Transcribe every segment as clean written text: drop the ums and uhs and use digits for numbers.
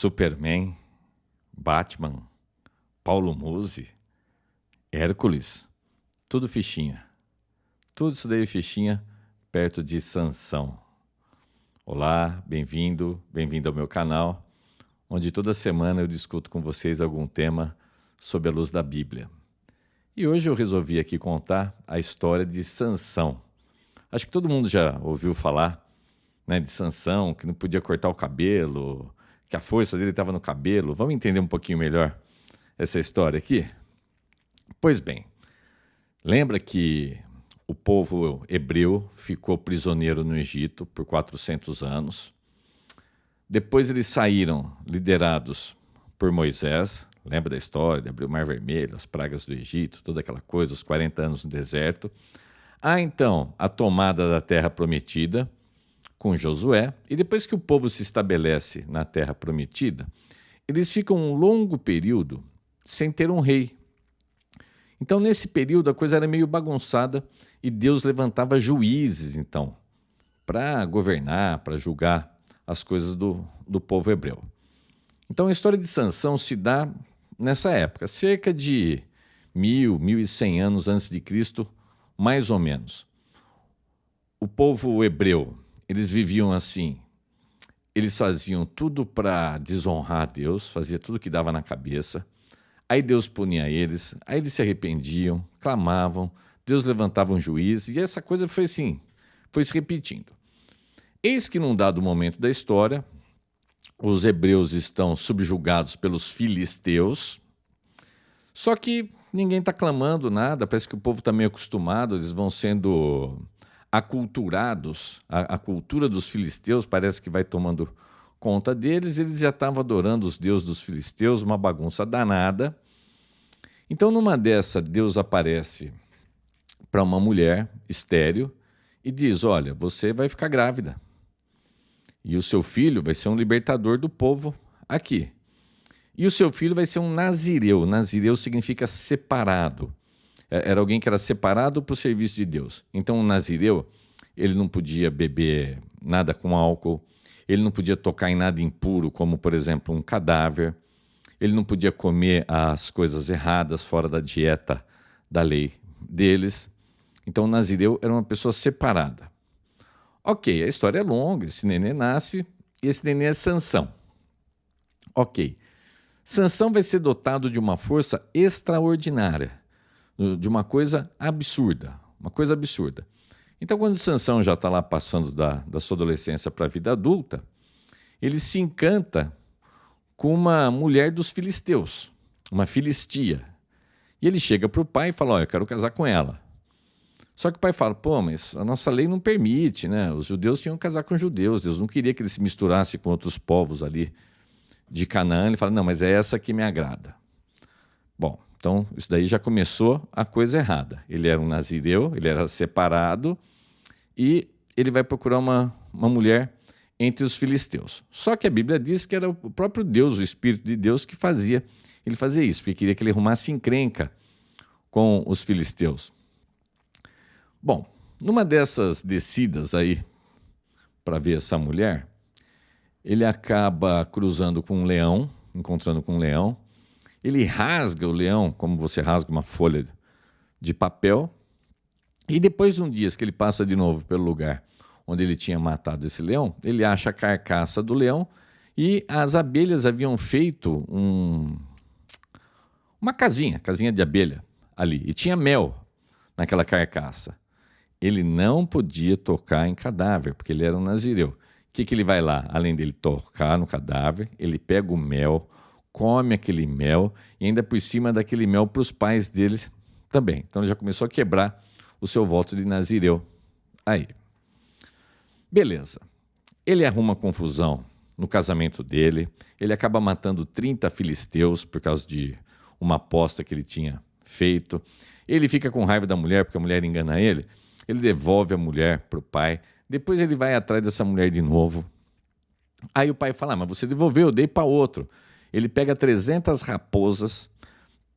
Superman, Batman, Paulo Musi, Hércules, tudo fichinha. Tudo isso daí fichinha perto de Sansão. Olá, bem-vindo ao meu canal, onde toda semana eu discuto com vocês algum tema sob a luz da Bíblia. E hoje eu resolvi aqui contar a história de Sansão. Acho que todo mundo já ouviu falar, né, de Sansão, que não podia cortar o cabelo, que a força dele estava no cabelo. Vamos entender um pouquinho melhor essa história aqui? Pois bem, lembra que o povo hebreu ficou prisioneiro no Egito por 400 anos. Depois eles saíram liderados por Moisés. Lembra da história de abrir o Mar Vermelho, as pragas do Egito, toda aquela coisa, os 40 anos no deserto. Então a tomada da terra prometida com Josué. E depois que o povo se estabelece na terra prometida, eles ficam um longo período sem ter um rei. Então, nesse período, a coisa era meio bagunçada e Deus levantava juízes, então, para governar, para julgar as coisas do povo hebreu. Então, a história de Sansão se dá nessa época, cerca de 1.100 anos antes de Cristo, mais ou menos. O povo hebreu, eles viviam assim, eles faziam tudo para desonrar a Deus, fazia tudo que dava na cabeça. Aí Deus punia eles, aí eles se arrependiam, clamavam, Deus levantava um juiz, e essa coisa foi assim, foi se repetindo. Eis que num dado momento da história, os hebreus estão subjugados pelos filisteus, só que ninguém está clamando nada, parece que o povo está meio acostumado, eles vão sendo aculturados, a cultura dos filisteus parece que vai tomando conta deles, eles já estavam adorando os deuses dos filisteus, uma bagunça danada. Então, numa dessa, Deus aparece para uma mulher estéril e diz: olha, você vai ficar grávida e o seu filho vai ser um libertador do povo aqui. E o seu filho vai ser um nazireu. Nazireu significa separado. Era alguém que era separado para o serviço de Deus. Então, o nazireu, ele não podia beber nada com álcool, ele não podia tocar em nada impuro, como, por exemplo, um cadáver. Ele não podia comer as coisas erradas, fora da dieta da lei deles. Então, o nazireu era uma pessoa separada. Ok, a história é longa, esse nenê nasce e esse nenê é Sansão. Ok, Sansão vai ser dotado de uma força extraordinária, de uma coisa absurda, Então, quando Sansão já está lá passando da sua adolescência para a vida adulta, ele se encanta com uma mulher dos filisteus, uma filistia. E ele chega para o pai e fala: eu quero casar com ela. Só que o pai fala: pô, mas a nossa lei não permite, né? Os judeus tinham que casar com judeus, Deus não queria que ele se misturasse com outros povos ali de Canaã. Ele fala: não, mas é essa que me agrada. Bom, então isso daí já começou a coisa errada. Ele era um nazireu, ele era separado e ele vai procurar uma mulher entre os filisteus. Só que a Bíblia diz que era o próprio Deus, o Espírito de Deus, que ele fazia isso, porque queria que ele arrumasse encrenca com os filisteus. Bom, numa dessas descidas aí para ver essa mulher, ele acaba cruzando com um leão, encontrando com um leão. Ele rasga o leão, como você rasga uma folha de papel. E depois de um dia que ele passa de novo pelo lugar onde ele tinha matado esse leão, ele acha a carcaça do leão e as abelhas haviam feito uma casinha de abelha ali. E tinha mel naquela carcaça. Ele não podia tocar em cadáver, porque ele era um nazireu. O que ele vai lá? Além dele tocar no cadáver, ele pega o mel, come aquele mel e ainda por cima daquele mel para os pais deles também. Então ele já começou a quebrar o seu voto de nazireu. Aí. Beleza. Ele arruma confusão no casamento dele, ele acaba matando 30 filisteus por causa de uma aposta que ele tinha feito. Ele fica com raiva da mulher porque a mulher engana ele devolve a mulher para o pai, depois ele vai atrás dessa mulher de novo. Aí o pai fala: mas você devolveu, eu dei para outro. Ele pega 300 raposas,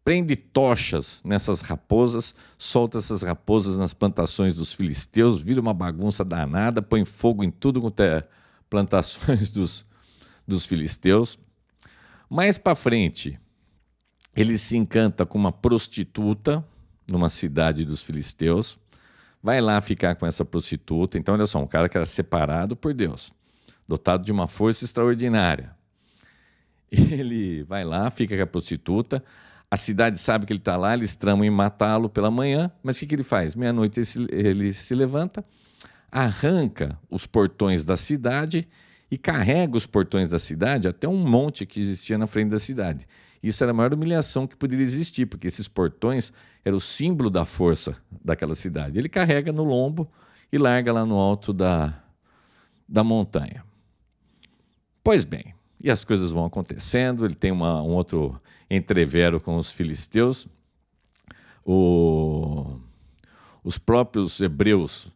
prende tochas nessas raposas, solta essas raposas nas plantações dos filisteus, vira uma bagunça danada, põe fogo em tudo quanto é plantações dos filisteus. Mais para frente, ele se encanta com uma prostituta numa cidade dos filisteus, vai lá ficar com essa prostituta. Então, olha só, um cara que era separado por Deus, dotado de uma força extraordinária. Ele vai lá, fica com a prostituta, a cidade sabe que ele está lá, eles tramam em matá-lo pela manhã, mas o que ele faz? Meia-noite ele se levanta, arranca os portões da cidade e carrega os portões da cidade até um monte que existia na frente da cidade. Isso era a maior humilhação que poderia existir, porque esses portões eram o símbolo da força daquela cidade. Ele carrega no lombo e larga lá no alto da montanha. Pois bem, e as coisas vão acontecendo, ele tem um outro entrevero com os filisteus. Os próprios hebreus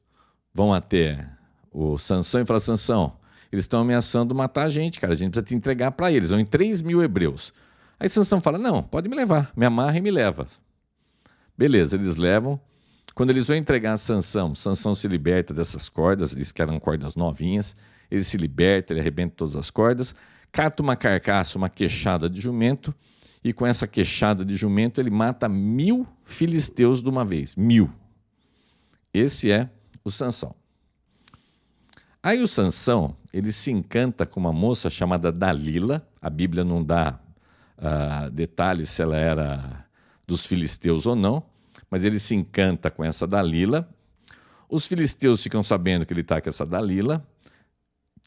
vão até o Sansão e falam: Sansão, eles estão ameaçando matar a gente, cara, a gente precisa te entregar para eles. Vão em 3.000 hebreus. Aí Sansão fala: não, pode me levar, me amarra e me leva. Beleza, eles levam. Quando eles vão entregar a Sansão, Sansão se liberta dessas cordas, diz que eram cordas novinhas, ele se liberta, ele arrebenta todas as cordas, cata uma carcaça, uma queixada de jumento, e com essa queixada de jumento ele mata 1.000 filisteus de uma vez. 1.000. Esse é o Sansão. Aí o Sansão, ele se encanta com uma moça chamada Dalila. A Bíblia não dá detalhes se ela era dos filisteus ou não, mas ele se encanta com essa Dalila. Os filisteus ficam sabendo que ele está com essa Dalila,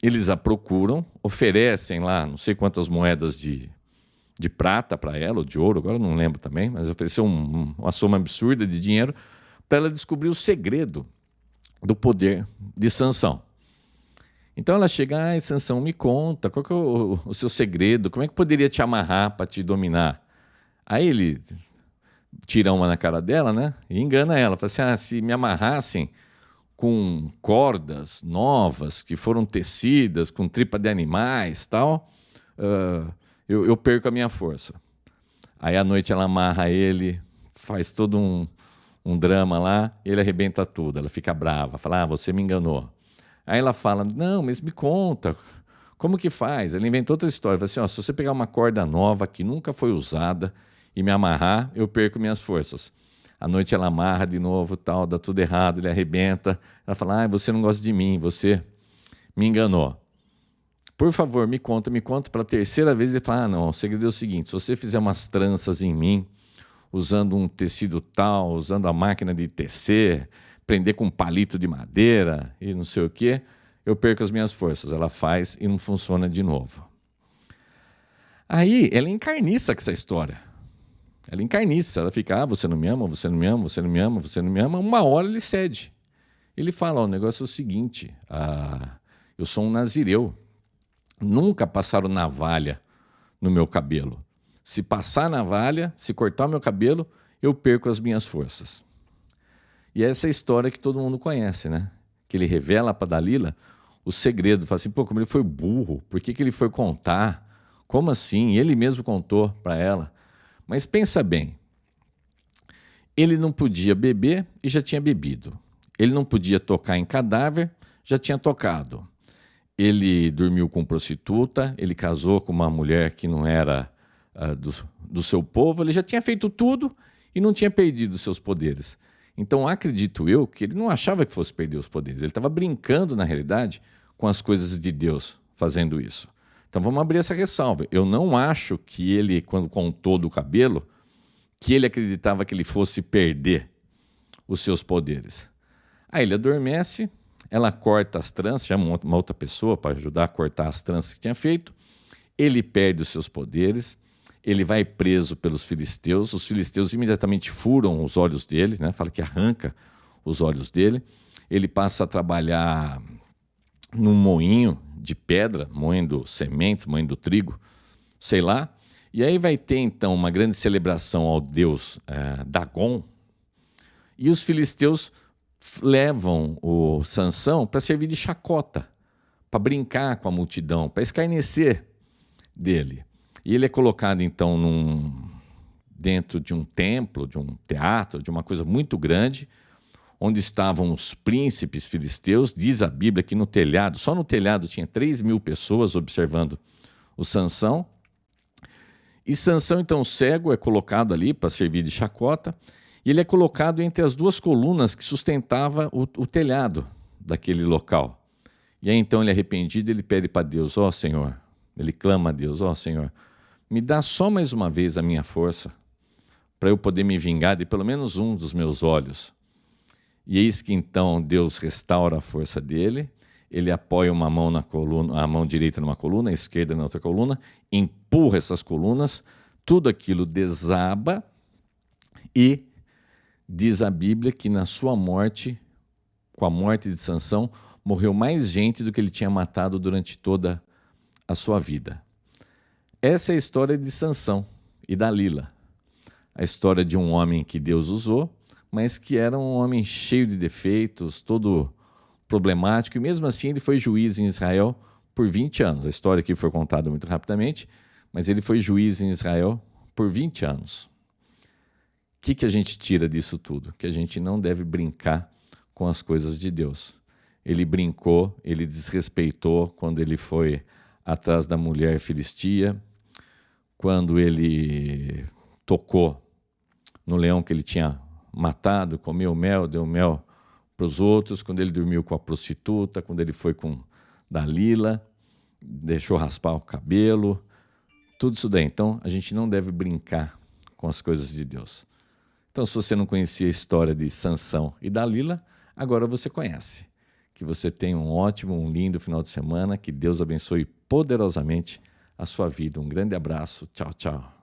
eles a procuram, oferecem lá não sei quantas moedas de prata para ela, ou de ouro, agora eu não lembro também, mas ofereceu uma soma absurda de dinheiro para ela descobrir o segredo do poder de Sansão. Então ela chega: ai, Sansão, me conta, qual que é o seu segredo? Como é que poderia te amarrar para te dominar? Aí ele tira uma na cara dela, né? E engana ela. Fala assim: se me amarrassem com cordas novas que foram tecidas, com tripa de animais, tal, eu perco a minha força. Aí à noite ela amarra ele, faz todo um drama lá, e ele arrebenta tudo. Ela fica brava, fala: você me enganou. Aí ela fala: não, mas me conta, como que faz? Ele inventou outra história. Fala assim: se você pegar uma corda nova que nunca foi usada e me amarrar, eu perco minhas forças. À noite ela amarra de novo, tal, dá tudo errado, ele arrebenta. Ela fala: você não gosta de mim, você me enganou. Por favor, me conta. Pela terceira vez ele fala: não, o segredo é o seguinte: se você fizer umas tranças em mim, usando um tecido tal, usando a máquina de tecer, prender com um palito de madeira e não sei o quê, eu perco as minhas forças. Ela faz e não funciona de novo. Aí ela encarniça com essa história. Ela encarniça, ela fica: você não me ama, você não me ama, você não me ama, você não me ama. Uma hora ele cede. Ele fala: o negócio é o seguinte, eu sou um nazireu. Nunca passaram navalha no meu cabelo. Se passar navalha, se cortar o meu cabelo, eu perco as minhas forças. E essa é a história que todo mundo conhece, né? Que ele revela para Dalila o segredo. Fala assim: como ele foi burro, por que ele foi contar? Como assim? Ele mesmo contou para ela. Mas pensa bem, ele não podia beber e já tinha bebido. Ele não podia tocar em cadáver, já tinha tocado. Ele dormiu com prostituta, ele casou com uma mulher que não era do seu povo, ele já tinha feito tudo e não tinha perdido seus poderes. Então acredito eu que ele não achava que fosse perder os poderes, ele estava brincando na realidade com as coisas de Deus fazendo isso. Então vamos abrir essa ressalva. Eu não acho que ele, quando contou do cabelo, que ele acreditava que ele fosse perder os seus poderes. Aí ele adormece, ela corta as tranças, chama uma outra pessoa para ajudar a cortar as tranças que tinha feito, ele perde os seus poderes, ele vai preso pelos filisteus, os filisteus imediatamente furam os olhos dele, né? Fala que arranca os olhos dele, ele passa a trabalhar num moinho de pedra, moendo sementes, moendo trigo, sei lá, e aí vai ter então uma grande celebração ao deus Dagon, e os filisteus levam o Sansão para servir de chacota, para brincar com a multidão, para escarnecer dele. E ele é colocado então dentro de um templo, de um teatro, de uma coisa muito grande, onde estavam os príncipes filisteus. Diz a Bíblia que no telhado, só no telhado tinha 3.000 pessoas observando o Sansão. E Sansão, então, cego, é colocado ali para servir de chacota, e ele é colocado entre as duas colunas que sustentavam o telhado daquele local. E aí, então, ele é arrependido, ele pede para Deus, ó Senhor, ele clama a Deus, ó Senhor, me dá só mais uma vez a minha força, para eu poder me vingar de pelo menos um dos meus olhos. E eis que então Deus restaura a força dele, ele apoia uma mão na coluna, a mão direita numa coluna, a esquerda na outra coluna, empurra essas colunas, tudo aquilo desaba e diz a Bíblia que na sua morte, com a morte de Sansão, morreu mais gente do que ele tinha matado durante toda a sua vida. Essa é a história de Sansão e Dalila. A história de um homem que Deus usou, mas que era um homem cheio de defeitos, todo problemático, e mesmo assim ele foi juiz em Israel por 20 anos. A história aqui foi contada muito rapidamente, mas ele foi juiz em Israel por 20 anos. O que a gente tira disso tudo? Que a gente não deve brincar com as coisas de Deus. Ele brincou, ele desrespeitou quando ele foi atrás da mulher filistia, quando ele tocou no leão que ele tinha matado, comeu mel, deu mel para os outros, quando ele dormiu com a prostituta, quando ele foi com Dalila, deixou raspar o cabelo, tudo isso daí. Então, a gente não deve brincar com as coisas de Deus. Então, se você não conhecia a história de Sansão e Dalila, agora você conhece. Que você tenha um ótimo, um lindo final de semana, que Deus abençoe poderosamente a sua vida. Um grande abraço, tchau, tchau.